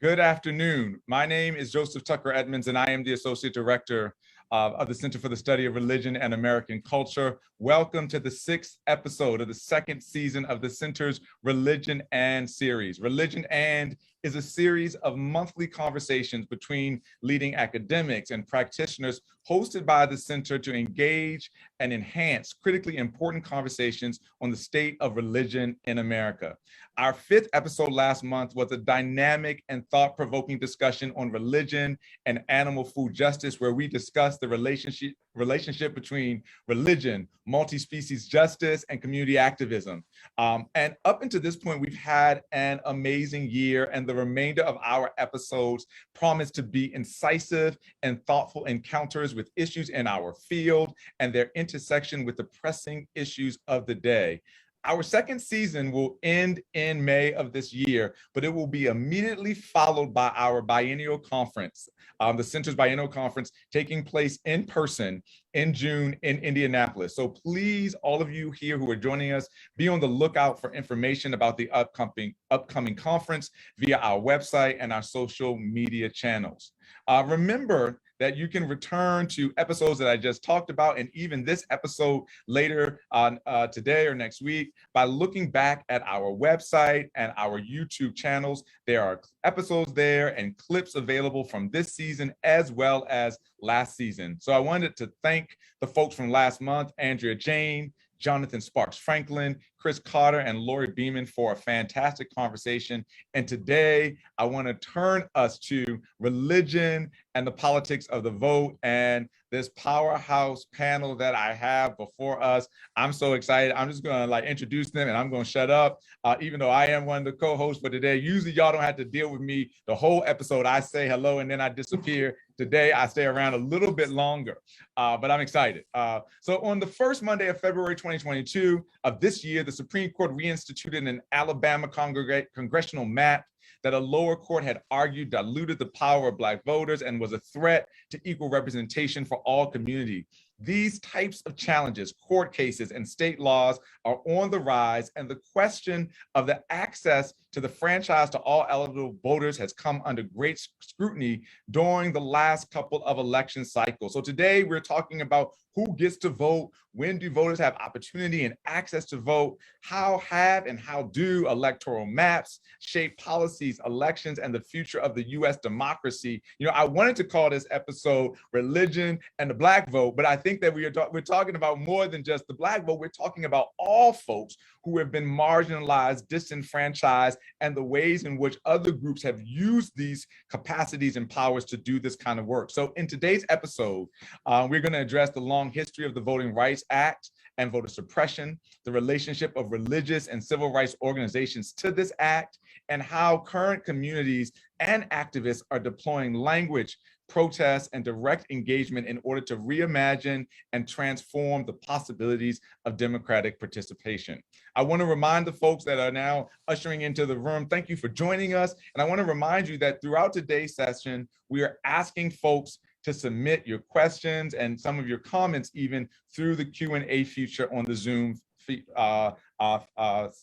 Good afternoon. My name is Joseph Tucker Edmonds, and I am the Associate Director of the Center for the Study of Religion and American Culture. Welcome to the 6th episode of the 2nd season of the Center's Religion and series. Religion and is a series of monthly conversations between leading academics and practitioners hosted by the Center to engage and enhance critically important conversations on the state of religion in America. Our 5th episode last month was a dynamic and thought-provoking discussion on religion and animal food justice, where we discussed the relationship between religion, multi-species justice, and community activism. And up until this point, we've had an amazing year, and the remainder of our episodes promise to be incisive and thoughtful encounters with issues in our field and their intersection with the pressing issues of the day. Our 2nd season will end in May of this year, but it will be immediately followed by our biennial conference, the Center's biennial conference taking place in person in June in Indianapolis. So please, all of you here who are joining us, be on the lookout for information about the upcoming conference via our website and our social media channels. Remember that you can return to episodes that I just talked about, and even this episode later on today or next week, by looking back at our website and our YouTube channels. There are episodes there and clips available from this season as well as last season. So I wanted to thank the folks from last month, Andrea Jane, Jonathan Sparks Franklin, Chris Carter, and Lori Beeman for a fantastic conversation. And today, I want to turn us to religion and the politics of the vote and this powerhouse panel that I have before us. I'm so excited. I'm just going to introduce them and I'm going to shut up, even though I am one of the co-hosts for today. Usually y'all don't have to deal with me the whole episode. I say hello and then I disappear. Today, I stay around a little bit longer, but I'm excited. So on the first Monday of February 2022 of this year, the Supreme Court reinstituted an Alabama congressional map that a lower court had argued diluted the power of Black voters and was a threat to equal representation for all community. These types of challenges, court cases, and state laws are on the rise, and the question of the access to the franchise to all eligible voters has come under great scrutiny during the last couple of election cycles. So today we're talking about who gets to vote, when do voters have opportunity and access to vote, how have and how do electoral maps shape policies, elections, and the future of the US democracy. You know, I wanted to call this episode Religion and the Black Vote, but I think that we're talking about more than just the Black vote. We're talking about all folks who have been marginalized, disenfranchised, and the ways in which other groups have used these capacities and powers to do this kind of work. So in today's episode, we're going to address the long history of the Voting Rights Act and voter suppression, the relationship of religious and civil rights organizations to this act, and how current communities and activists are deploying language, protests, and direct engagement in order to reimagine and transform the possibilities of democratic participation. I want to remind the folks that are now ushering into the room, thank you for joining us. And I want to remind you that throughout today's session, we are asking folks to submit your questions and some of your comments even through the Q&A feature on the Zoom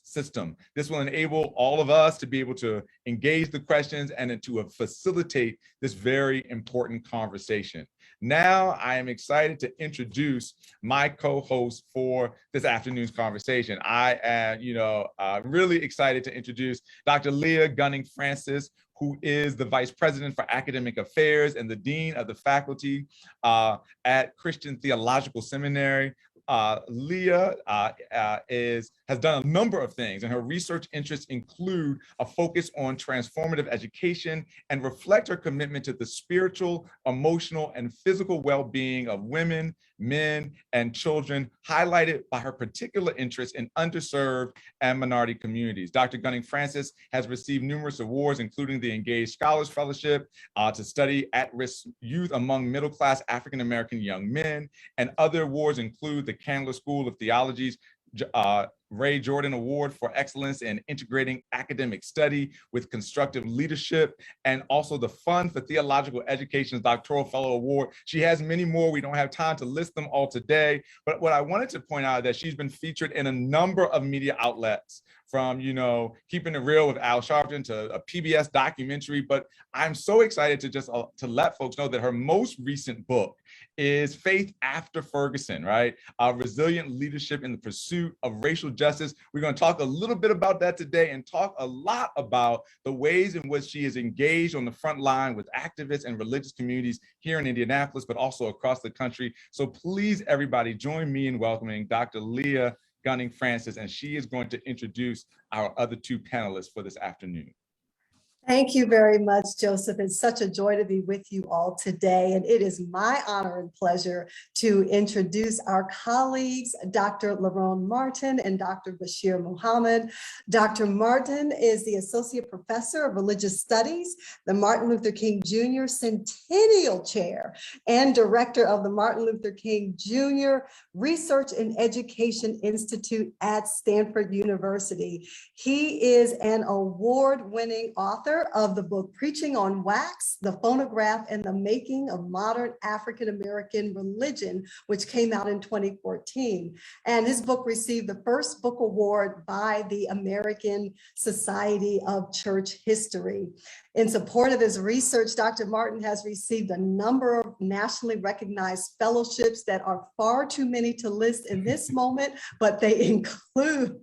system. This will enable all of us to be able to engage the questions and to facilitate this very important conversation. Now, I am excited to introduce my co-host for this afternoon's conversation. I am, really excited to introduce Dr. Leah Gunning-Francis, who is the Vice President for Academic Affairs and the Dean of the Faculty at Christian Theological Seminary. Leah has done a number of things, and her research interests include a focus on transformative education and reflect her commitment to the spiritual, emotional, and physical well-being of women, men, and children, highlighted by her particular interest in underserved and minority communities. Dr. Gunning-Francis has received numerous awards, including the Engaged Scholars Fellowship to study at-risk youth among middle-class African-American young men, and other awards include the Candler School of Theology's Ray Jordan Award for Excellence in Integrating Academic Study with Constructive Leadership, and also the Fund for Theological Education's Doctoral Fellow Award. She has many more. We don't have time to list them all today, but what I wanted to point out is that she's been featured in a number of media outlets from, Keeping It Real with Al Sharpton to a PBS documentary. But I'm so excited to just to let folks know that her most recent book is Faith After Ferguson, right? Resilient Leadership in the Pursuit of Racial Justice. We're going to talk a little bit about that today and talk a lot about the ways in which she is engaged on the front line with activists and religious communities here in Indianapolis, but also across the country. So please, everybody, join me in welcoming Dr. Leah Gunning-Francis, and she is going to introduce our other two panelists for this afternoon. Thank you very much, Joseph. It's such a joy to be with you all today. And it is my honor and pleasure to introduce our colleagues, Dr. Larone Martin and Dr. Bashir Mohammed. Dr. Martin is the Associate Professor of Religious Studies, the Martin Luther King Jr. Centennial Chair, and Director of the Martin Luther King Jr. Research and Education Institute at Stanford University. He is an award-winning author of the book Preaching on Wax, The Phonograph and the Making of Modern African American Religion, which came out in 2014. And his book received the first book award by the American Society of Church History. In support of his research, Dr. Martin has received a number of nationally recognized fellowships that are far too many to list in this moment, but they include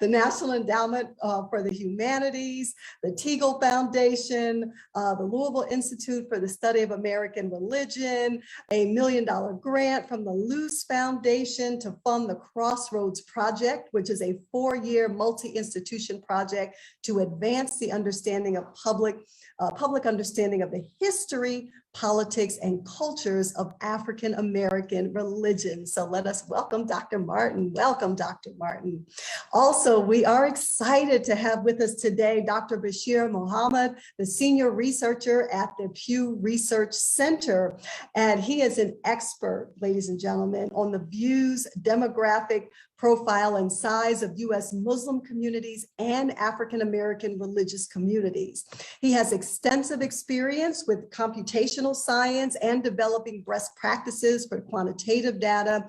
the National Endowment for the Humanities, the Teagle Foundation, the Louisville Institute for the Study of American Religion, a $1 million grant from the Luce Foundation to fund the Crossroads Project, which is a 4-year multi-institution project to advance the understanding of public understanding of the history, politics, and cultures of African American religion. So let us welcome Dr. Martin. Welcome, Dr. Martin. Also, we are excited to have with us today Dr. Bashir Mohammed, the senior researcher at the Pew Research Center. And he is an expert, ladies and gentlemen, on the views, demographic profile, and size of U.S. Muslim communities and African American religious communities. He has extensive experience with computational science and developing best practices for quantitative data,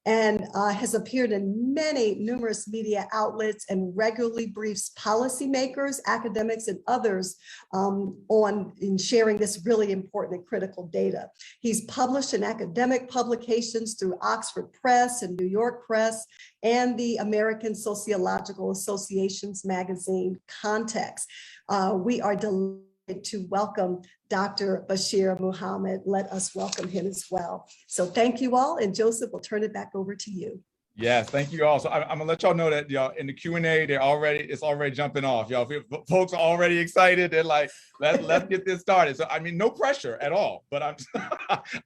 and has appeared in numerous media outlets and regularly briefs policymakers, academics, and others in sharing this really important and critical data. He's published in academic publications through Oxford Press and New York Press and the American Sociological Association's magazine Context. We are delighted to welcome Dr. Bashir Mohammed. Let us welcome him as well. So thank you all, and Joseph, we'll turn it back over to you. Yes, thank you all. So I'm gonna let y'all know that y'all in the Q&A, it's already jumping off. Y'all, folks are already excited. They're like, let's get this started. So I mean, no pressure at all, but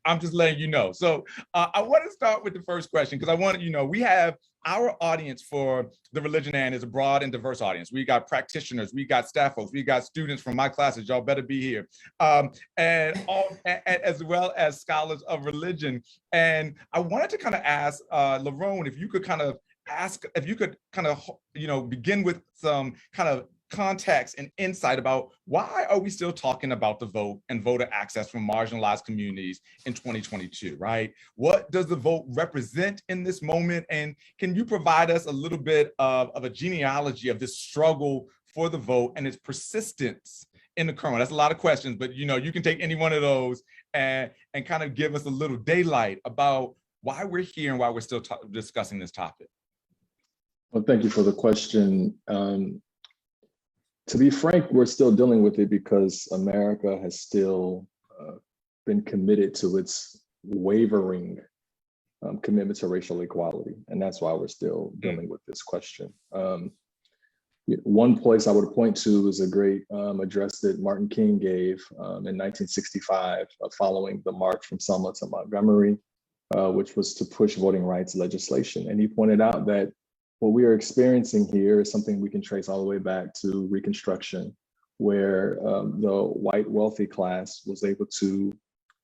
I'm just letting you know. So I want to start with the first question because I want we have our audience for the Religion And is a broad and diverse audience. We got practitioners, we got staff folks, we got students from my classes. Y'all better be here, and as well as scholars of religion. And I wanted to kind of ask Larone if you could begin with some kind of context and insight about why are we still talking about the vote and voter access from marginalized communities in 2022, right? What does the vote represent in this moment? And can you provide us a little bit of a genealogy of this struggle for the vote and its persistence in the current? That's a lot of questions, but you can take any one of those and kind of give us a little daylight about why we're here and why we're still discussing this topic. Well, thank you for the question. To be frank, we're still dealing with it because America has still been committed to its wavering commitment to racial equality. And that's why we're still dealing with this question. One place I would point to is a great address that Martin King gave in 1965 following the march from Selma to Montgomery, which was to push voting rights legislation. And he pointed out that what we are experiencing here is something we can trace all the way back to Reconstruction, where the white wealthy class was able to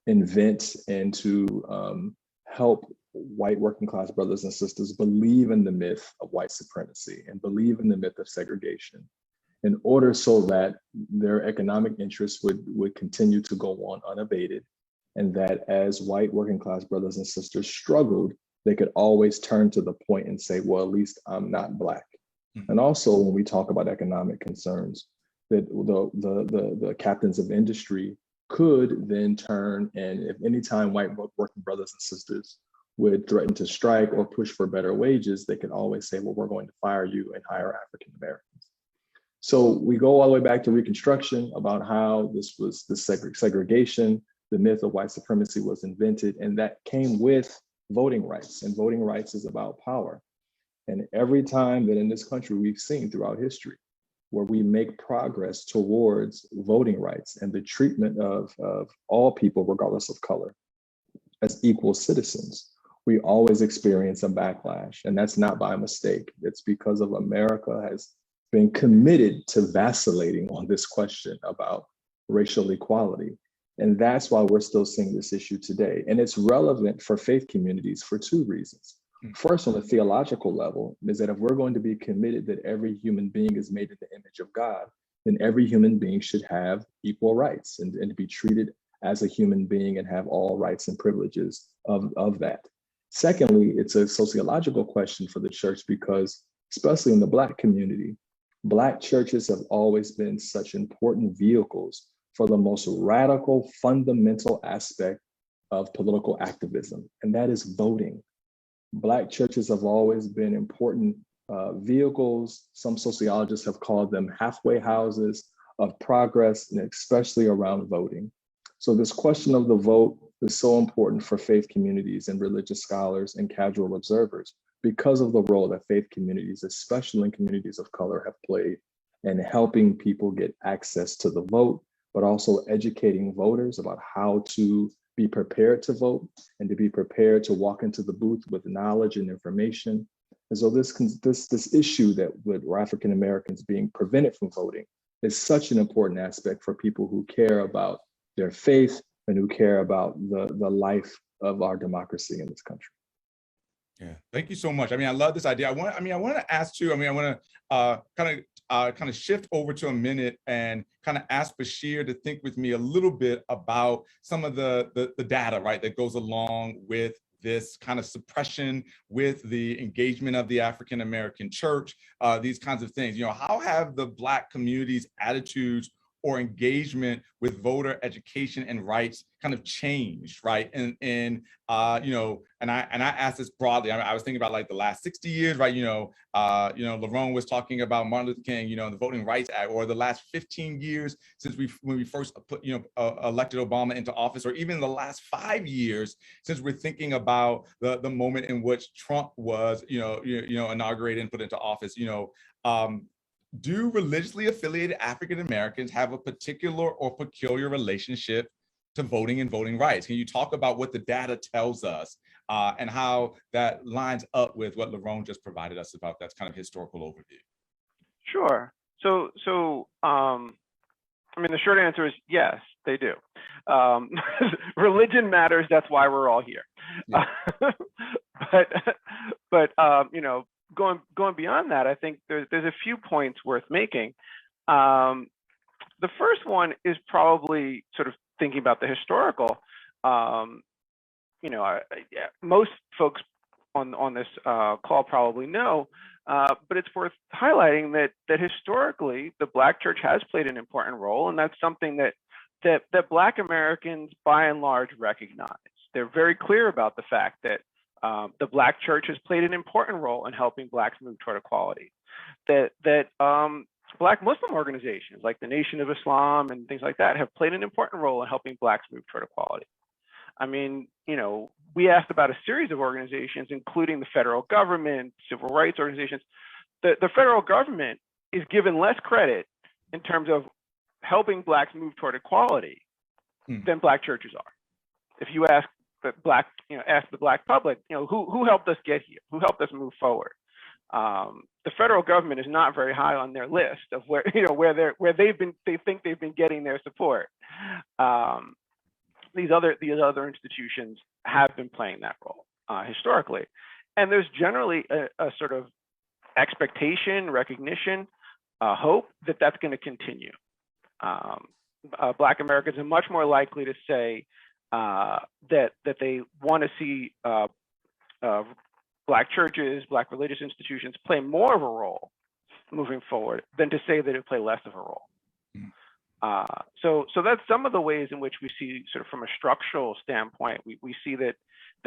invent and to help white working class brothers and sisters believe in the myth of white supremacy and believe in the myth of segregation in order so that their economic interests would continue to go on unabated, and that as white working class brothers and sisters struggled, they could always turn to the point and say, well, at least I'm not Black. And also when we talk about economic concerns, that the captains of industry could then turn, and if any time white working brothers and sisters would threaten to strike or push for better wages, they could always say, well, we're going to fire you and hire African Americans. So we go all the way back to Reconstruction about how this was the segregation, the myth of white supremacy was invented, and that came with voting rights, and voting rights is about power. And every time that in this country we've seen throughout history where we make progress towards voting rights and the treatment of all people, regardless of color, as equal citizens, we always experience a backlash. And that's not by mistake. It's because of America has been committed to vacillating on this question about racial equality. And that's why we're still seeing this issue today. And it's relevant for faith communities for two reasons. First, on a theological level, is that if we're going to be committed that every human being is made in the image of God, then every human being should have equal rights and be treated as a human being and have all rights and privileges of that. Secondly, it's a sociological question for the church because, especially in the Black community, Black churches have always been such important vehicles for the most radical, fundamental aspect of political activism, and that is voting. Black churches have always been important vehicles. Some sociologists have called them halfway houses of progress, and especially around voting. So this question of the vote is so important for faith communities and religious scholars and casual observers because of the role that faith communities, especially in communities of color, have played in helping people get access to the vote, but also educating voters about how to be prepared to vote and to be prepared to walk into the booth with knowledge and information. And so this issue that with African Americans being prevented from voting is such an important aspect for people who care about their faith and who care about the life of our democracy in this country. Yeah, thank you so much. I mean, I love this idea. I want to ask too. I mean, I want to kind of shift over to a minute and kind of ask Bashir to think with me a little bit about some of the data, right, that goes along with this kind of suppression, with the engagement of the African American church, these kinds of things. You know, how have the Black community's attitudes or engagement with voter education and rights kind of changed, right? And you know, and I asked this broadly. I was thinking about like the last 60 years, right? You know, Larone was talking about Martin Luther King, you know, the Voting Rights Act, or the last 15 years since when we first put, elected Obama into office, or even the last 5 years since we're thinking about the moment in which Trump was, inaugurated and put into office. Do religiously affiliated African Americans have a particular or peculiar relationship to voting and voting rights? Can you talk about what the data tells us and how that lines up with what Larone just provided us about that kind of historical overview? Sure. So I mean, the short answer is yes, they do. Religion matters. That's why we're all here. Yeah. but going beyond that, I think there's a few points worth making. The first one is probably sort of thinking about the historical. Most folks on this call probably know, but it's worth highlighting that historically the Black church has played an important role, and that's something that Black Americans by and large recognize. They're very clear about the fact that the Black church has played an important role in helping Blacks move toward equality. That Black Muslim organizations like the Nation of Islam and things like that have played an important role in helping Blacks move toward equality. I mean, we asked about a series of organizations, including the federal government, civil rights organizations. The federal government is given less credit in terms of helping Blacks move toward equality than Black churches are. If you ask the Black public, who helped us get here? Who helped us move forward? The federal government is not very high on their list of where they think they've been getting their support. These other institutions have been playing that role historically, and there's generally a sort of expectation, recognition, hope that that's going to continue. Black Americans are much more likely to say that they want to see Black churches, Black religious institutions play more of a role moving forward than to say that it play less of a role. Mm. So that's some of the ways in which we see, sort of from a structural standpoint, we see that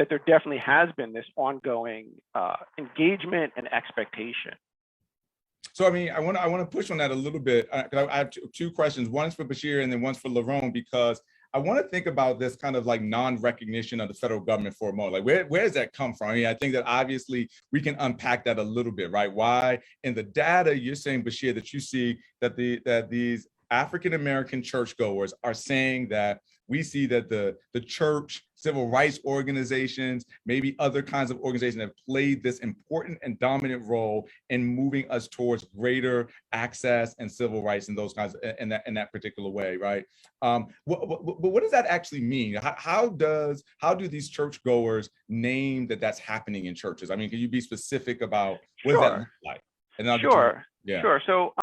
there definitely has been this ongoing engagement and expectation. So, I mean, I want to push on that a little bit. I have two questions. One's for Bashir and then one's for Larone, because I want to think about this kind of like non-recognition of the federal government for a moment. Like, where does that come from? I mean, I think that obviously we can unpack that a little bit, right? Why in the data you're saying, Bashir, that you see that these African-American churchgoers are saying that we see that the church, civil rights organizations, maybe other kinds of organizations have played this important and dominant role in moving us towards greater access and civil rights in those kinds in that particular way, right? But what does that actually mean? How do these churchgoers name that that's happening in churches? I mean, can you be specific about what does that look like? And then Sure. So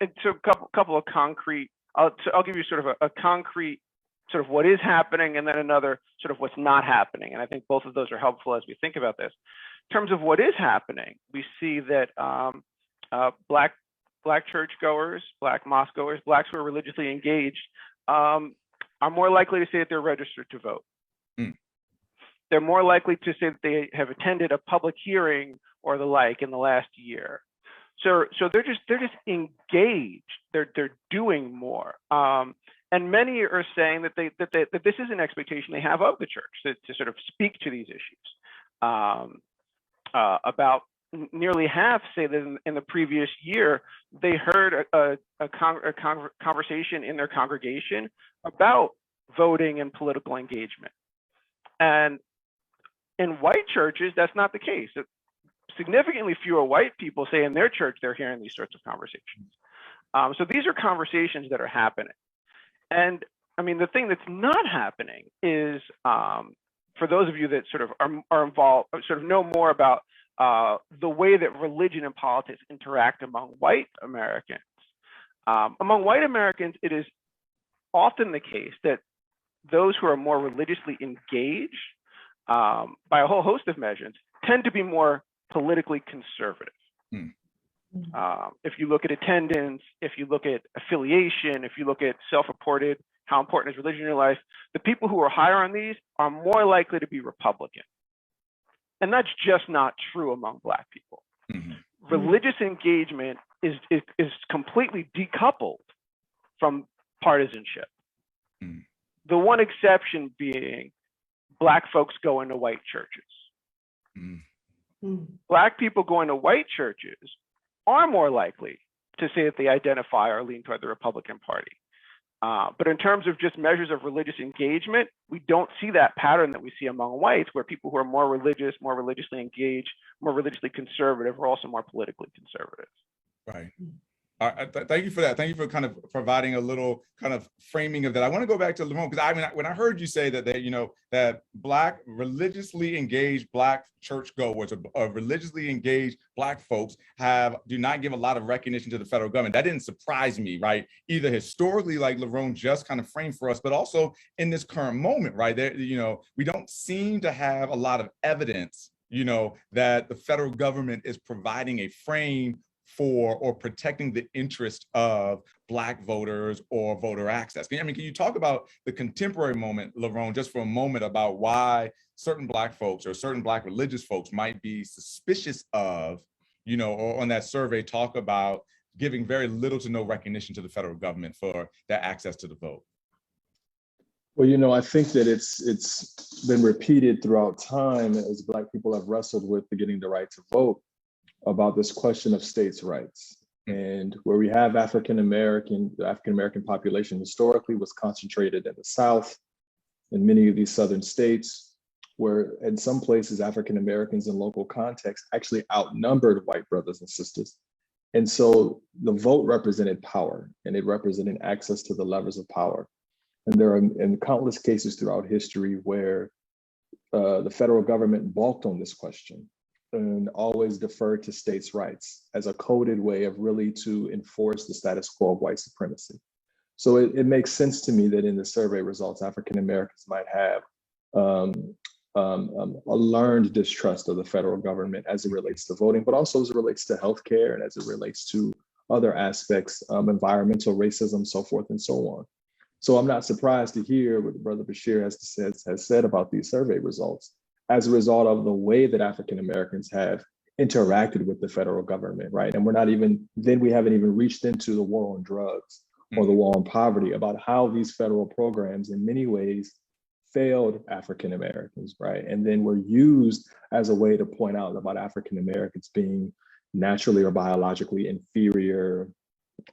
it's a couple of concrete. I'll give you sort of a concrete sort of what is happening, and then another sort of what's not happening. And I think both of those are helpful as we think about this. In terms of what is happening, we see that Black churchgoers, Black mosque goers, Blacks who are religiously engaged are more likely to say that they're registered to vote. Mm. They're more likely to say that they have attended a public hearing or the like in the last year. So they're just engaged. They're doing more, and many are saying that this is an expectation they have of the church to sort of speak to these issues. About nearly half say that in the previous year they heard a conversation in their congregation about voting and political engagement, and in white churches that's not the case. Significantly fewer white people say in their church they're hearing these sorts of conversations. So these are conversations that are happening. And I mean, the thing that's not happening is, for those of you that sort of are involved, sort of know more about the way that religion and politics interact among white Americans. Among white Americans, it is often the case that those who are more religiously engaged by a whole host of measures tend to be more politically conservative. Hmm. If you look at attendance, if you look at affiliation, if you look at self-reported, how important is religion in your life, the people who are higher on these are more likely to be Republican. And that's just not true among Black people. Mm-hmm. Religious engagement is completely decoupled from partisanship. Mm. The one exception being Black folks going to white churches. Mm. Black people going to white churches are more likely to say that they identify or lean toward the Republican Party. But in terms of just measures of religious engagement, we don't see that pattern that we see among whites, where people who are more religious, more religiously engaged, more religiously conservative are also more politically conservative. Right. Thank you for that. Thank you for kind of providing a little kind of framing of that. I want to go back to Larone, because I mean, when I heard you say that that Black religiously engaged Black churchgoers or religiously engaged Black folks do not give a lot of recognition to the federal government. That didn't surprise me, right? Either historically, like Larone just kind of framed for us, but also in this current moment, right? There, we don't seem to have a lot of evidence, that the federal government is providing a frame for or protecting the interest of Black voters or voter access. I mean, can you talk about the contemporary moment, Larone, just for a moment, about why certain Black folks or certain Black religious folks might be suspicious of, or on that survey talk about giving very little to no recognition to the federal government for their access to the vote? Well, I think that it's been repeated throughout time as Black people have wrestled with getting the right to vote, about this question of states' rights. And where we have the African American population historically was concentrated in the South, in many of these Southern states, where in some places African Americans in local context actually outnumbered white brothers and sisters. And so the vote represented power, and it represented access to the levers of power. And there are in countless cases throughout history where the federal government balked on this question and always deferred to states' rights as a coded way of really to enforce the status quo of white supremacy. So it makes sense to me that in the survey results, African Americans might have a learned distrust of the federal government as it relates to voting, but also as it relates to healthcare and as it relates to other aspects, environmental racism, so forth and so on. So I'm not surprised to hear what Brother Bashir has said about these survey results as a result of the way that African Americans have interacted with the federal government, right? And we haven't even reached into the war on drugs or the war on poverty, about how these federal programs in many ways failed African Americans, right? And then were used as a way to point out about African Americans being naturally or biologically inferior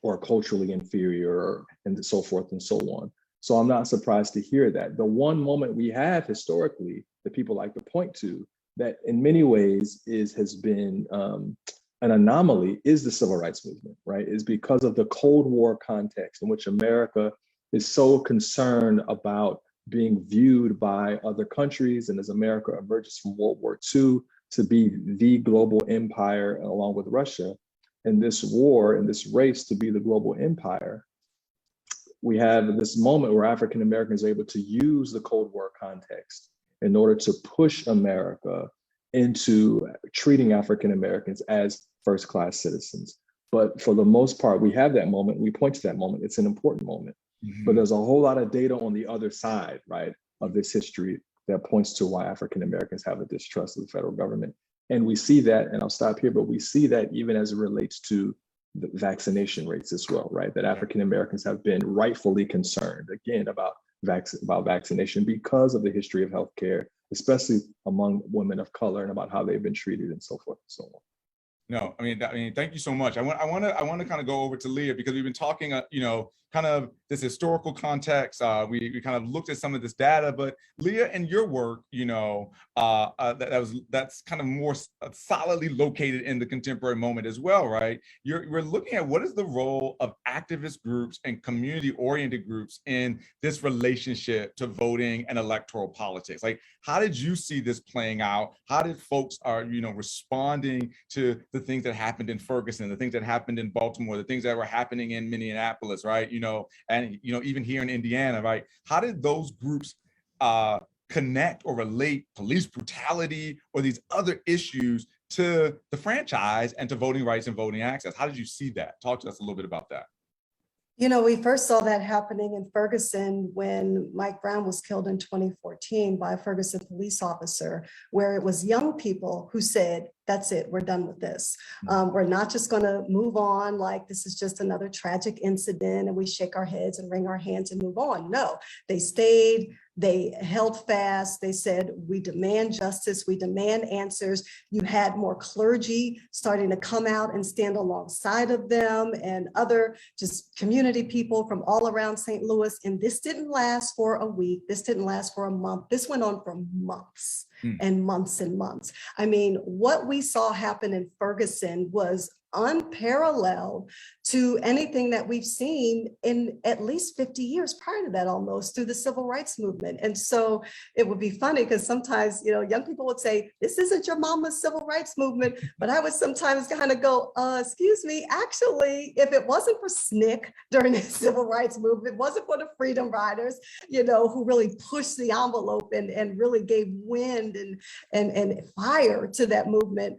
or culturally inferior and so forth and so on. So I'm not surprised to hear that. The one moment we have historically that people like to point to that in many ways has been an anomaly is the civil rights movement, right? Is because of the Cold War context in which America is so concerned about being viewed by other countries, and as America emerges from World War II to be the global empire along with Russia, in this war, in this race to be the global empire, we have this moment where African Americans are able to use the Cold War context in order to push America into treating African Americans as first-class citizens. But for the most part, we have that moment, we point to that moment, it's an important moment. But there's a whole lot of data on the other side, right, of this history that points to why African Americans have a distrust of the federal government. And we see that, and I'll stop here, but we see that even as it relates to the vaccination rates as well, right? That African Americans have been rightfully concerned, again, about vaccination because of the history of healthcare, especially among women of color, and about how they've been treated and so forth and so on. No, I mean, thank you so much. I want to kind of go over to Leah, because we've been talking, kind of this historical context. We kind of looked at some of this data, but Leah, in your work, that's kind of more solidly located in the contemporary moment as well, right? We're looking at what is the role of activist groups and community-oriented groups in this relationship to voting and electoral politics. Like, how did you see this playing out? How did folks responding to the things that happened in Ferguson, the things that happened in Baltimore, the things that were happening in Minneapolis, right? And even here in Indiana, right? How did those groups connect or relate police brutality or these other issues to the franchise and to voting rights and voting access? How did you see that? Talk to us a little bit about that. We first saw that happening in Ferguson when Mike Brown was killed in 2014 by a Ferguson police officer, where it was young people who said, that's it, we're done with this. We're not just going to move on like this is just another tragic incident and we shake our heads and wring our hands and move on. No, they stayed, they held fast. They said, we demand justice, we demand answers. You had more clergy starting to come out and stand alongside of them and other just community people from all around St. Louis. And this didn't last for a week. This didn't last for a month. This went on for months and months and months. I mean, what we saw happen in Ferguson was unparalleled to anything that we've seen in at least 50 years prior to that, almost, through the civil rights movement. And so it would be funny because sometimes, young people would say, this isn't your mama's civil rights movement. But I would sometimes kind of go, excuse me, actually, if it wasn't for SNCC during the civil rights movement, it wasn't for the Freedom Riders, who really pushed the envelope and really gave wind and fire to that movement,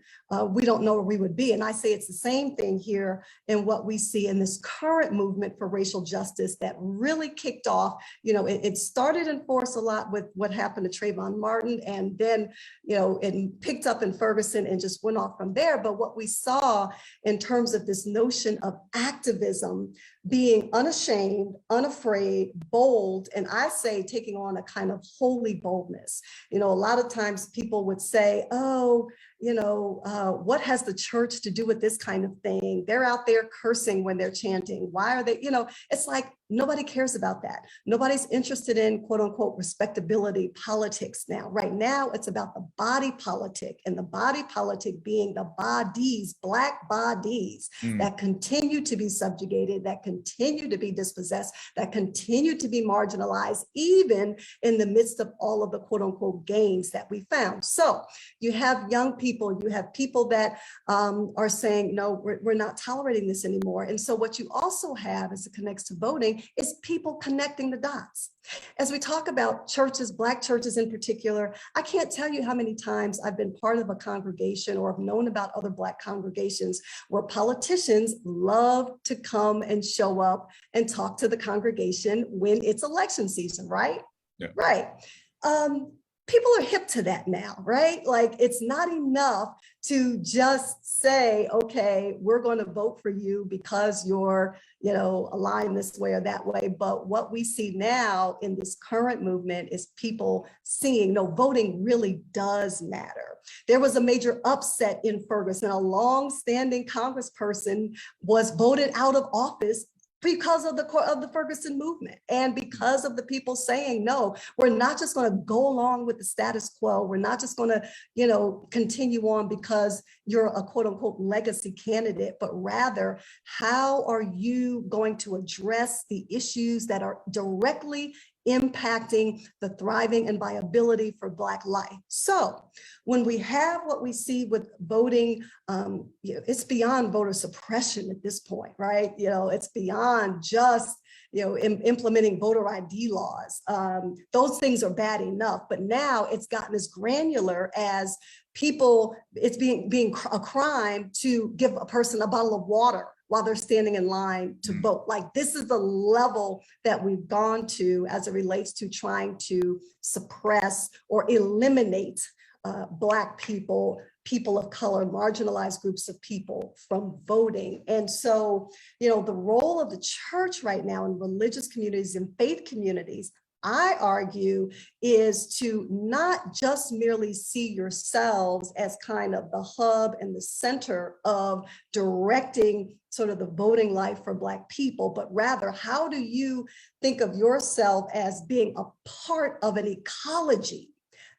we don't know where we would be. And I say it's the same thing here in what we see in this current movement for racial justice that really kicked off. It started in force a lot with what happened to Trayvon Martin, and then, it picked up in Ferguson and just went off from there. But what we saw in terms of this notion of activism being unashamed, unafraid, bold, and I say taking on a kind of holy boldness. A lot of times people would say, oh, what has the church to do with this kind of thing? They're out there cursing when they're chanting. Why are they, it's like nobody cares about that. Nobody's interested in quote unquote respectability politics now. Right now, it's about the body politic, and the body politic being the bodies, Black bodies that continue to be subjugated, that continue to be dispossessed, that continue to be marginalized, even in the midst of all of the quote unquote gains that we found. So you have young people, you have people that are saying, no, we're not tolerating this anymore. And so what you also have as it connects to voting is people connecting the dots. As we talk about churches, Black churches in particular, I can't tell you how many times I've been part of a congregation or have known about other Black congregations where politicians love to come and show up and talk to the congregation when it's election season, right? Yeah. Right. People are hip to that now, right? Like, it's not enough to just say, okay, we're going to vote for you because you're, aligned this way or that way. But what we see now in this current movement is people seeing, no, voting really does matter. There was a major upset in Ferguson. A long-standing congressperson was voted out of office because of the Ferguson movement and because of the people saying, no, we're not just going to go along with the status quo. We're not just going to, continue on because you're a quote unquote legacy candidate, but rather, how are you going to address the issues that are directly impacting the thriving and viability for Black life? So when we have what we see with voting, it's beyond voter suppression at this point, right? It's beyond just implementing voter ID laws. Those things are bad enough, but now it's gotten as granular as people, it's being a crime to give a person a bottle of water while they're standing in line to vote. Like, this is the level that we've gone to as it relates to trying to suppress or eliminate Black people, people of color, marginalized groups of people from voting. And so, the role of the church right now in religious communities and faith communities, I argue, is to not just merely see yourselves as kind of the hub and the center of directing sort of the voting life for Black people, but rather, how do you think of yourself as being a part of an ecology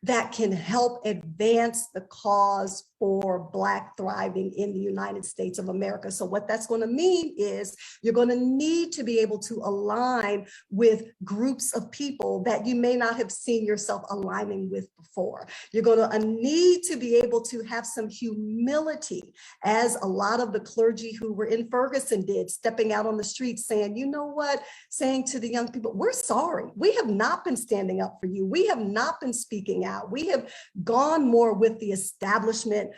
that can help advance the cause for Black thriving in the United States of America? So what that's going to mean is you're going to need to be able to align with groups of people that you may not have seen yourself aligning with before. You're going to need to be able to have some humility, as a lot of the clergy who were in Ferguson did, stepping out on the streets saying, you know what, saying to the young people, we're sorry. We have not been standing up for you. We have not been speaking out. We have gone more with the establishment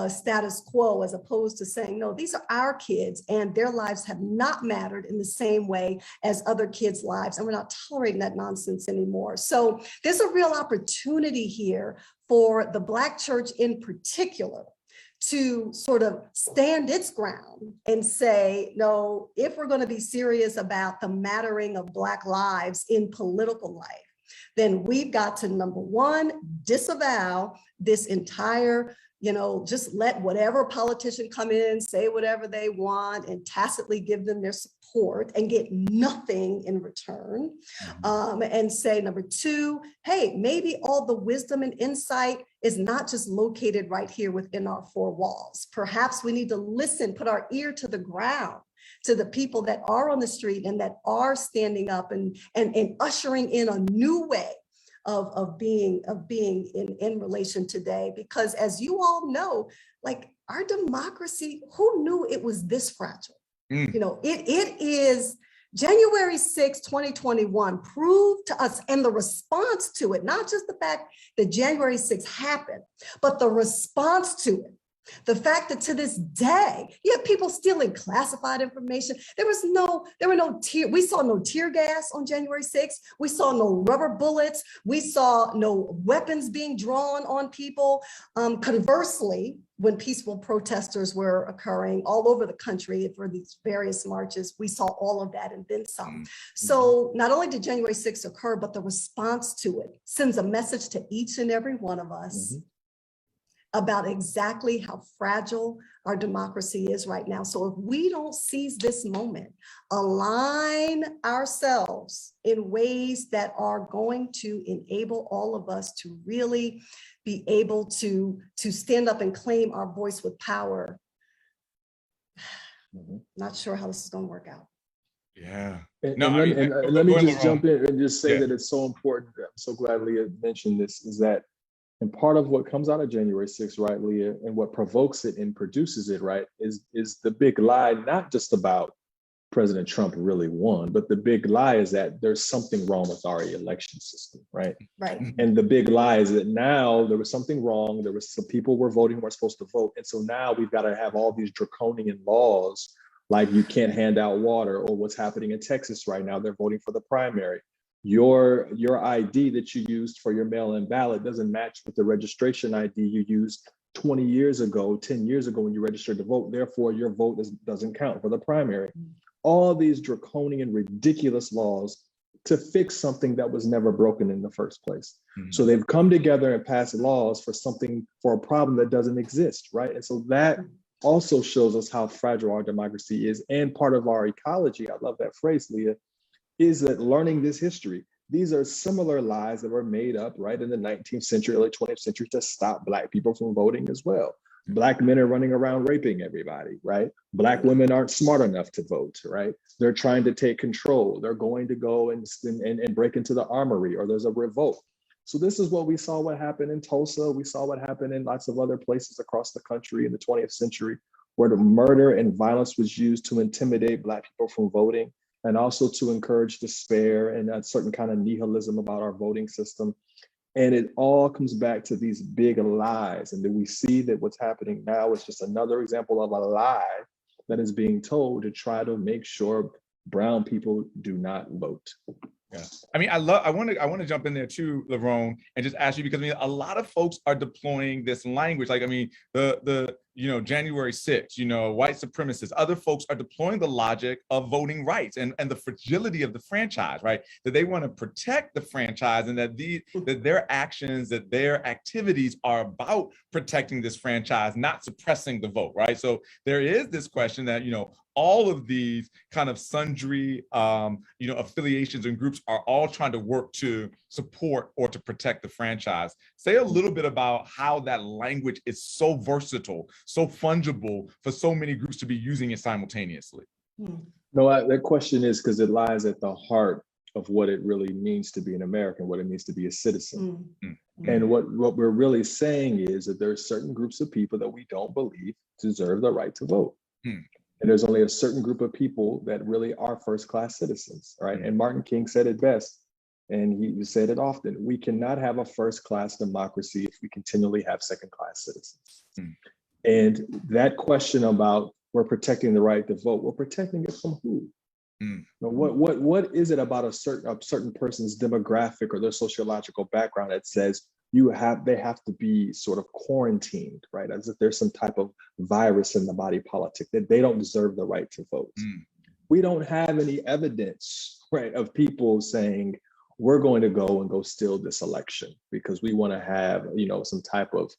status quo, as opposed to saying, no, these are our kids and their lives have not mattered in the same way as other kids' lives. And we're not tolerating that nonsense anymore. So there's a real opportunity here for the Black church in particular to sort of stand its ground and say, no, if we're going to be serious about the mattering of Black lives in political life, then we've got to, number one, disavow this entire, just let whatever politician come in, say whatever they want, and tacitly give them their support and get nothing in return. And say, number two, hey, maybe all the wisdom and insight is not just located right here within our four walls. Perhaps we need to listen, put our ear to the ground to the people that are on the street and that are standing up and ushering in a new way of being in relation today. Because as you all know, like, our democracy, who knew it was this fragile? It is January 6, 2021 proved to us, and the response to it, not just the fact that January 6 happened, but the response to it. The fact that to this day, you have people stealing classified information. We saw no tear gas on January 6th. We saw no rubber bullets. We saw no weapons being drawn on people. Conversely, when peaceful protesters were occurring all over the country for these various marches, we saw all of that and then some. So not only did January 6th occur, but the response to it sends a message to each and every one of us about exactly how fragile our democracy is right now. So if we don't seize this moment, align ourselves in ways that are going to enable all of us to really be able to stand up and claim our voice with power, not sure how this is going to work out. Yeah. Let me just jump in and just say that it's so important. I'm so glad Leah mentioned this, is that, and part of what comes out of January 6th, right, Leah, and what provokes it and produces it, right, is the big lie, not just about President Trump really won. But the big lie is that there's something wrong with our election system, right? Right. And the big lie is that now there was something wrong. There was some people were voting who weren't supposed to vote. And so now we've got to have all these draconian laws, like you can't hand out water, or what's happening in Texas right now. They're voting for the primary. Your ID that you used for your mail-in ballot doesn't match with the registration ID you used 20 years ago, 10 years ago when you registered to vote. Therefore, your vote doesn't count for the primary. All these draconian, ridiculous laws to fix something that was never broken in the first place. Mm-hmm. So they've come together and passed laws for a problem that doesn't exist, right? And so that also shows us how fragile our democracy is. And part of our ecology, I love that phrase, Leah, is that learning this history. These are similar lies that were made up right in the 19th century, early 20th century to stop Black people from voting as well. Black men are running around raping everybody, right? Black women aren't smart enough to vote, right? They're trying to take control. They're going to go and break into the armory, or there's a revolt. So this is what we saw what happened in Tulsa. We saw what happened in lots of other places across the country in the 20th century, where the murder and violence was used to intimidate Black people from voting, and also to encourage despair and a certain kind of nihilism about our voting system. And it all comes back to these big lies. And then we see that what's happening now is just another example of a lie that is being told to try to make sure brown people do not vote. Yeah, I mean, I want to jump in there too, Larone, and just ask you, because I mean, a lot of folks are deploying this language. Like, I mean, the January 6th, white supremacists, other folks are deploying the logic of voting rights and the fragility of the franchise, right? That they want to protect the franchise, and that their actions, that their activities are about protecting this franchise, not suppressing the vote, right? So there is this question that, all of these kind of sundry, affiliations and groups are all trying to work to support or to protect the franchise. Say a little bit about how that language is so versatile, so fungible for so many groups to be using it simultaneously. No, that question is because it lies at the heart of what it really means to be an American, what it means to be a citizen. And what we're really saying is that there are certain groups of people that we don't believe deserve the right to vote. And there's only a certain group of people that really are first-class citizens, right? And Martin King said it best, and he said it often: we cannot have a first-class democracy if we continually have second-class citizens. And that question about we're protecting the right to vote, we're protecting it from who? What is it about a certain person's demographic or their sociological background that says they have to be sort of quarantined, right? As if there's some type of virus in the body politic, that they don't deserve the right to vote. We don't have any evidence, right, of people saying we're going to go steal this election because we want to have, some type of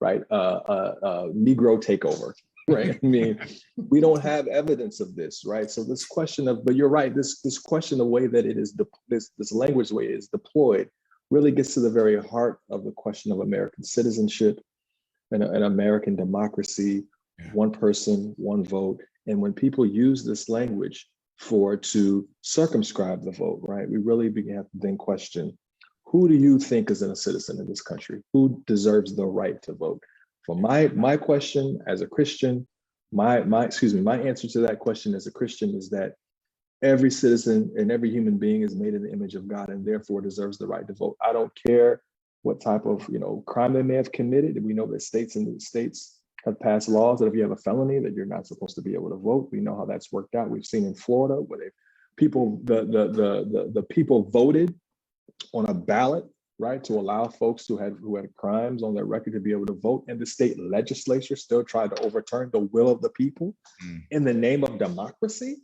Negro takeover, right? I mean, we don't have evidence of this, right? So this question but you're right, this question, the way that it is, this language, the way it is deployed, really gets to the very heart of the question of American citizenship and American democracy, one person, one vote. And when people use this language to circumscribe the vote, right, we really have to then question, who do you think is a citizen in this country? Who deserves the right to vote? For my question as a Christian, my answer to that question as a Christian is that every citizen and every human being is made in the image of God and therefore deserves the right to vote. I don't care what type of crime they may have committed. We know that states have passed laws that if you have a felony that you're not supposed to be able to vote. We know how that's worked out. We've seen in Florida where the people voted on a ballot, right, to allow folks who had crimes on their record to be able to vote, and the state legislature still tried to overturn the will of the people in the name of democracy.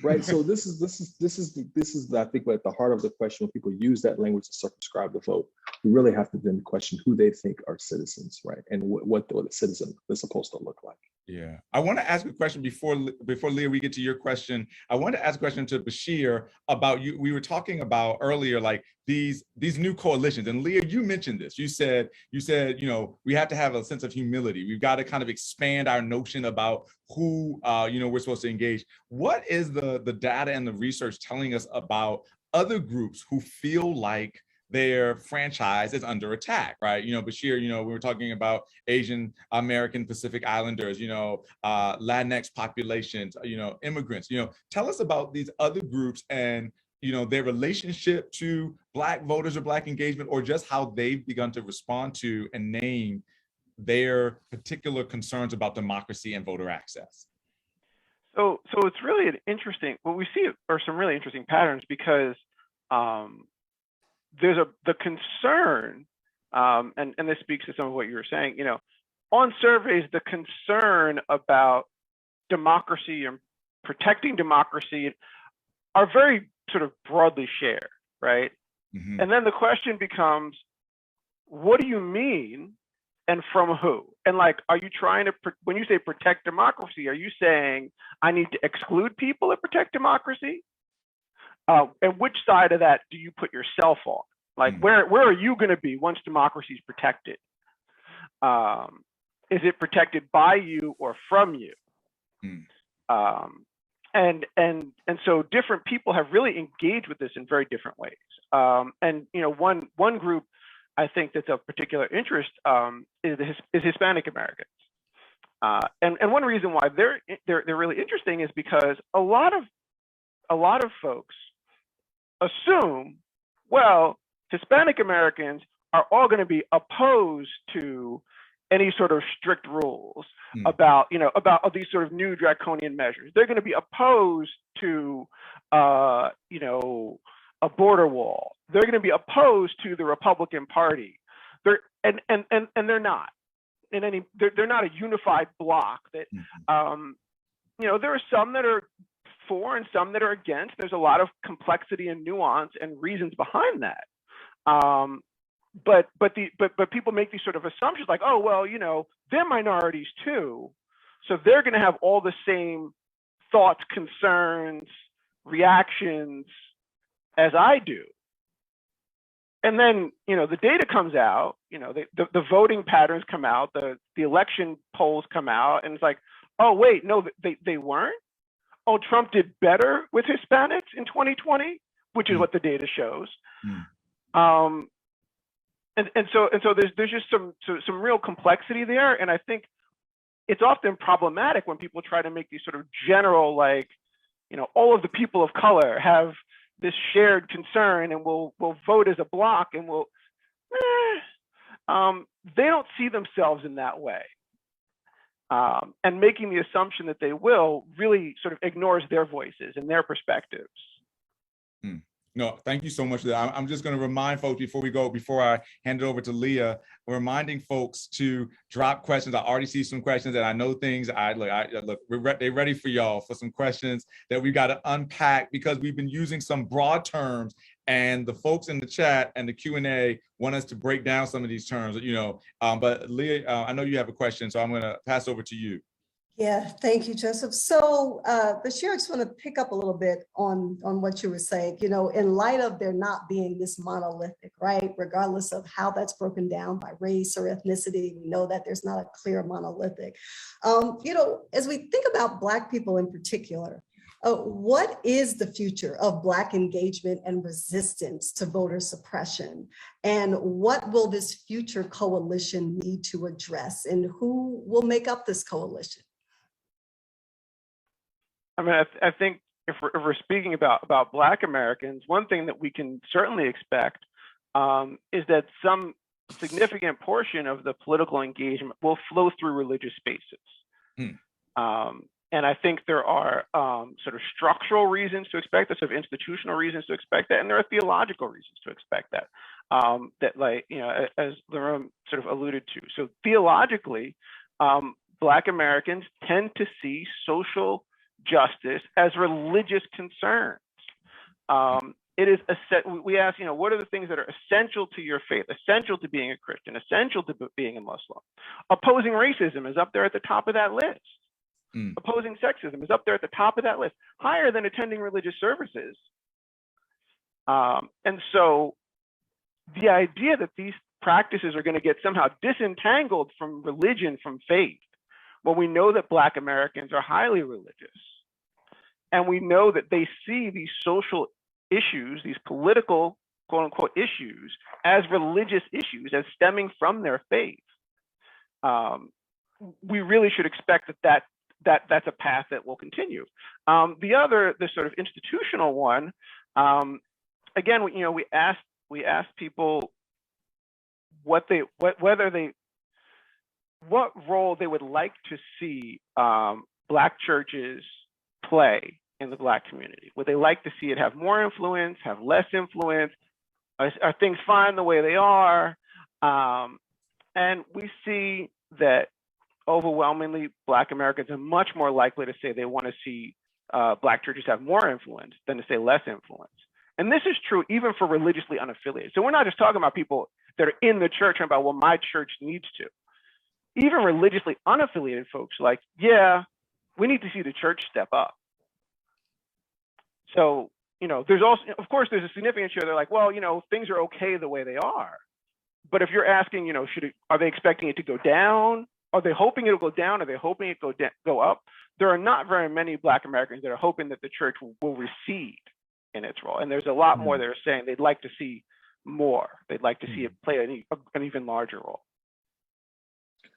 Right. So this is I think at the heart of the question. When people use that language to circumscribe the vote, we really have to then question who they think are citizens, right, and what the citizen is supposed to look like. Yeah, I want to ask a question before Leah, we get to your question. I want to ask a question to Bashir about you. We were talking about earlier, like these new coalitions, and Leah, you mentioned this. You said, we have to have a sense of humility. We've got to kind of expand our notion about who, we're supposed to engage. What is the data and the research telling us about other groups who feel like their franchise is under attack, right? Bashir, we were talking about Asian American Pacific Islanders, Latinx populations, immigrants, tell us about these other groups and their relationship to Black voters or Black engagement, or just how they've begun to respond to and name their particular concerns about democracy and voter access. So it's really an interesting, what we see are some really interesting patterns, because there's the concern, and this speaks to some of what you were saying, on surveys, the concern about democracy and protecting democracy are very sort of broadly shared, right? Mm-hmm. And then the question becomes, what do you mean and from who? And like, are you trying to, when you say protect democracy, are you saying I need to exclude people to protect democracy? And which side of that do you put yourself on? Like, where are you going to be once democracy is protected? Is it protected by you or from you? And so different people have really engaged with this in very different ways. And one group I think that's of particular interest is Hispanic Americans. And one reason why they're really interesting is because a lot of folks assume, well, Hispanic Americans are all going to be opposed to any sort of strict rules about these sort of new draconian measures. They're going to be opposed to a border wall. They're going to be opposed to the Republican Party. They're not in any. They're not a unified bloc. That there are some that are for and some that are against. There's a lot of complexity and nuance and reasons behind that. But people make these sort of assumptions like, oh, well, they're minorities too, so they're going to have all the same thoughts, concerns, reactions as I do. And then, the data comes out, the voting patterns come out, the election polls come out, and it's like, oh, wait, no, they weren't. Oh, Trump did better with Hispanics in 2020, which is what the data shows. And so there's just some real complexity there, and I think it's often problematic when people try to make these sort of general, like, all of the people of color have this shared concern and will vote as a bloc, and they don't see themselves in that way, and making the assumption that they will really sort of ignores their voices and their perspectives. No, thank you so much for that. I'm just going to remind folks before I hand it over to Leah, reminding folks to drop questions. I already see some questions, and I know things. They're ready for y'all for some questions that we got to unpack, because we've been using some broad terms, and the folks in the chat and the Q&A want us to break down some of these terms. But Leah, I know you have a question, so I'm going to pass over to you. Yeah, thank you, Joseph. So Bashir, I just want to pick up a little bit on what you were saying, in light of there not being this monolithic, right? Regardless of how that's broken down by race or ethnicity, we know that there's not a clear monolithic. As we think about Black people in particular, what is the future of Black engagement and resistance to voter suppression? And what will this future coalition need to address? And who will make up this coalition? I mean, I think if we're speaking about Black Americans, one thing that we can certainly expect is that some significant portion of the political engagement will flow through religious spaces. And I think there are sort of structural reasons to expect that, sort of institutional reasons to expect that, and there are theological reasons to expect that. As Larone sort of alluded to. So theologically, Black Americans tend to see social justice as religious concerns. It is we ask, what are the things that are essential to your faith, essential to being a Christian, essential to being a Muslim? Opposing racism is up there at the top of that list. Opposing sexism is up there at the top of that list, higher than attending religious services. And so the idea that these practices are going to get somehow disentangled from religion, from faith, well, we know that Black Americans are highly religious. And we know that they see these social issues, these political quote unquote issues as religious issues, as stemming from their faith, we really should expect that's a path that will continue. The sort of institutional one, again, we asked people what role they would like to see Black churches play in the Black community. Would they like to see it have more influence, have less influence? Are things fine the way they are? And we see that overwhelmingly Black Americans are much more likely to say they want to see Black churches have more influence than to say less influence. And this is true even for religiously unaffiliated. So we're not just talking about people that are in the church and about what my church needs to. Even religiously unaffiliated folks like, yeah, we need to see the church step up. So, there's also, of course, there's a significant share. They're like, well, things are okay the way they are. But if you're asking, are they expecting it to go down? Are they hoping it'll go down? Are they hoping it go up? There are not very many Black Americans that are hoping that the church will recede in its role. And there's a lot more that are saying they'd like to see more. They'd like to see it play an even larger role.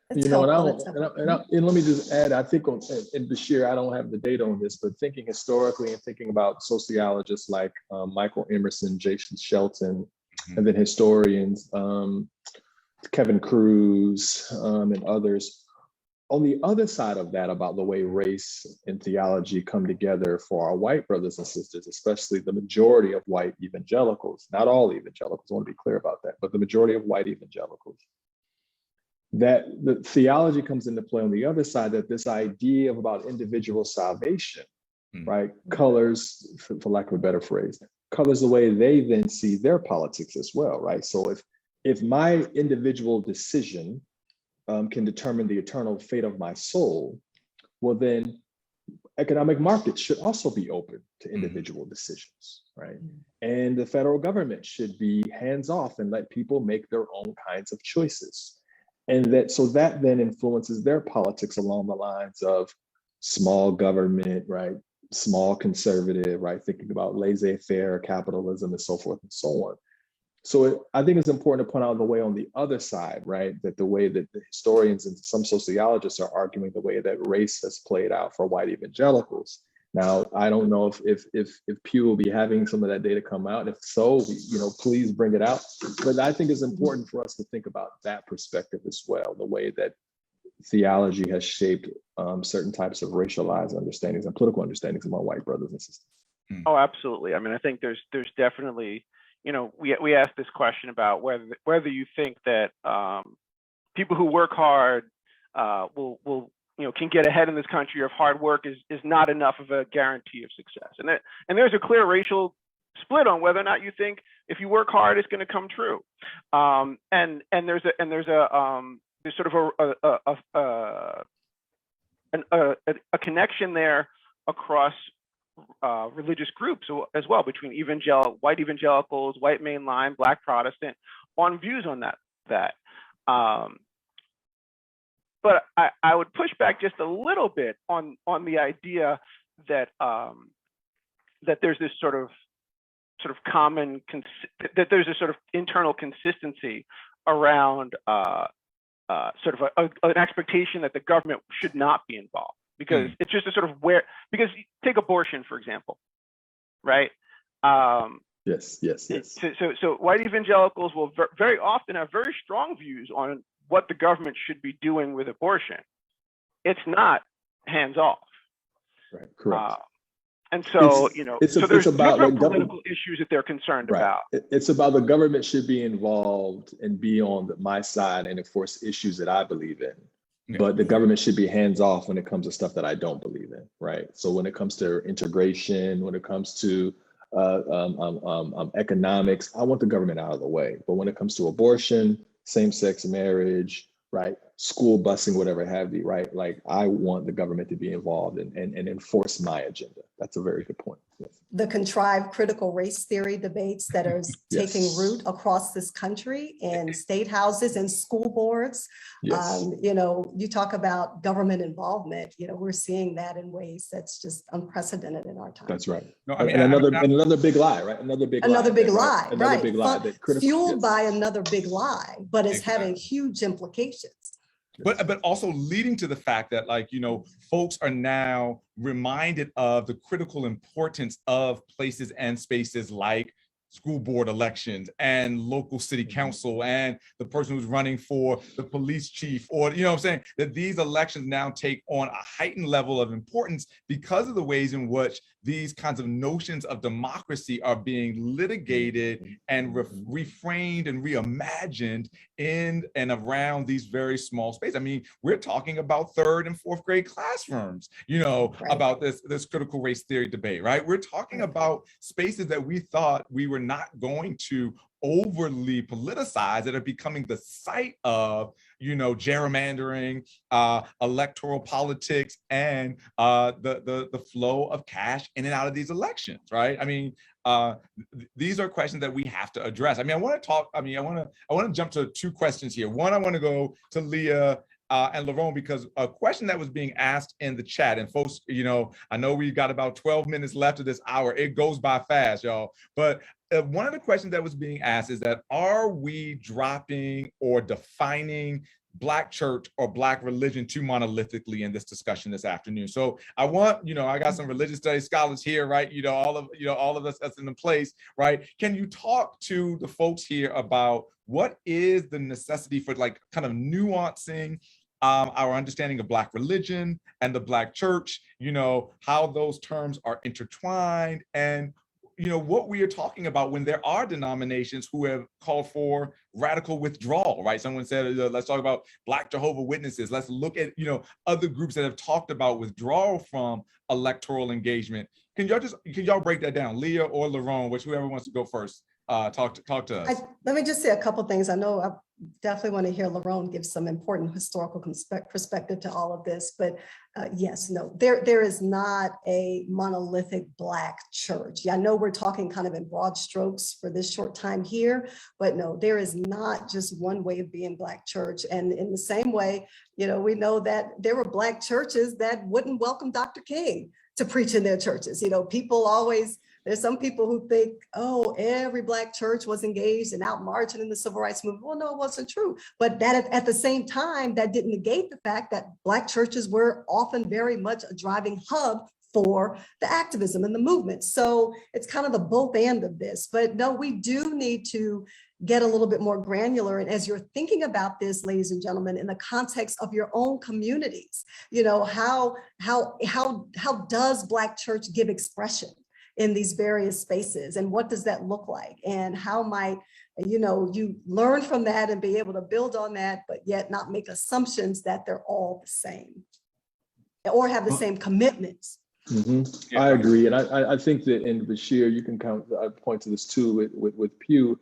That's And helpful. let me just add, I think in Bashir, I don't have the data on this, but thinking historically and thinking about sociologists like Michael Emerson, Jason Shelton, and then historians, Kevin Cruz, and others. On the other side of that, about the way race and theology come together for our white brothers and sisters, especially the majority of white evangelicals, not all evangelicals, I want to be clear about that, but the majority of white evangelicals, that the theology comes into play on the other side, that this idea of about individual salvation, right, colors, for lack of a better phrase, colors the way they then see their politics as well, right? So if my individual decision can determine the eternal fate of my soul, well then economic markets should also be open to individual decisions, right? And the federal government should be hands-off and let people make their own kinds of choices. And that then influences their politics along the lines of small government, right? Small conservative, right? Thinking about laissez-faire capitalism and so forth and so on. So I think it's important to point out the way on the other side, right? That the way that the historians and some sociologists are arguing the way that race has played out for white evangelicals. Now, I don't know if Pew will be having some of that data come out. If so, please bring it out. But I think it's important for us to think about that perspective as well, the way that theology has shaped certain types of racialized understandings and political understandings among white brothers and sisters. Oh, absolutely. I mean, I think there's definitely, we asked this question about whether you think that people who work hard will can get ahead in this country, or if hard work is not enough of a guarantee of success. And there's a clear racial split on whether or not you think if you work hard, it's going to come true. And there's sort of a connection there across religious groups as well, between white evangelicals, white mainline, Black Protestant, on views on that. But I would push back just a little bit on the idea that that there's this sort of common that there's a sort of internal consistency around sort of an expectation that the government should not be involved, because it's just a sort of because take abortion, for example, right? Yes. So white evangelicals will very often have very strong views on what the government should be doing with abortion. It's not hands off. Right, correct. And so, so there's about different political issues that they're concerned about. It's about the government should be involved and be on my side and enforce issues that I believe in. Yeah. But the government should be hands off when it comes to stuff that I don't believe in, right? So when it comes to integration, when it comes to economics, I want the government out of the way. But when it comes to abortion, same-sex marriage, right, school busing, whatever have you, right? Like, I want the government to be involved and enforce my agenda. That's a very good point. Yes. The contrived critical race theory debates that are taking Yes. root across this country in state houses and school boards. Yes. You know, you talk about government involvement, you know, we're seeing that in ways that's just unprecedented in our time. That's right. No, I mean, and another big lie, right? Another big Another lie. big that, lie, right? Another right. big lie. Fueled by another big lie, but it's Exactly. having huge implications. But also leading to the fact that, like, you know, folks are now reminded of the critical importance of places and spaces like school board elections and local city council and the person who's running for the police chief, or, you know what I'm saying, that these elections now take on a heightened level of importance because of the ways in which these kinds of notions of democracy are being litigated and reframed and reimagined in and around these very small spaces. I mean, we're talking about 3rd and 4th grade classrooms, you know, Right. about this critical race theory debate, right? We're talking about spaces that we thought we were not going to overly politicize, that are becoming the site of, you know, gerrymandering, electoral politics, and the flow of cash in and out of these elections, right? I mean, these are questions that we have to address. I mean, I want to jump to 2 questions here. One, I want to go to Leah and Larone, because a question that was being asked in the chat, and folks, you know, I know we've got about 12 minutes left of this hour. It goes by fast, y'all. But one of the questions that was being asked is that, are we dropping or defining Black church or Black religion too monolithically in this discussion this afternoon? So I want, you know, I got some religious studies scholars here, right? You know, all of us that's in the place, right? Can you talk to the folks here about what is the necessity for, like, kind of nuancing our understanding of Black religion and the Black church, you know, how those terms are intertwined, and, you know, what we are talking about when there are denominations who have called for radical withdrawal, right? Someone said, let's talk about Black Jehovah Witnesses. Let's look at, you know, other groups that have talked about withdrawal from electoral engagement. Can y'all break that down? Leah or Larone, whoever wants to go first, talk to us. Let me just say a couple things. I know I definitely want to hear Larone give some important historical perspective to all of this, but yes, no, there is not a monolithic Black church. Yeah, I know we're talking kind of in broad strokes for this short time here, but no, there is not just one way of being Black church. And in the same way, you know, we know that there were Black churches that wouldn't welcome Dr. King to preach in their churches. You know, there's some people who think, oh, every Black church was engaged and out marching in the civil rights movement. Well, no, it wasn't true. But that at the same time, that didn't negate the fact that Black churches were often very much a driving hub for the activism and the movement. So it's kind of the both and of this. But no, we do need to get a little bit more granular. And as you're thinking about this, ladies and gentlemen, in the context of your own communities, you know, how does Black church give expression in these various spaces, and what does that look like, and how might, you know, you learn from that and be able to build on that, but yet not make assumptions that they're all the same or have the same commitments. Mm-hmm. Yeah. I agree, and I think that in Bashir, you can point to this too with Pew.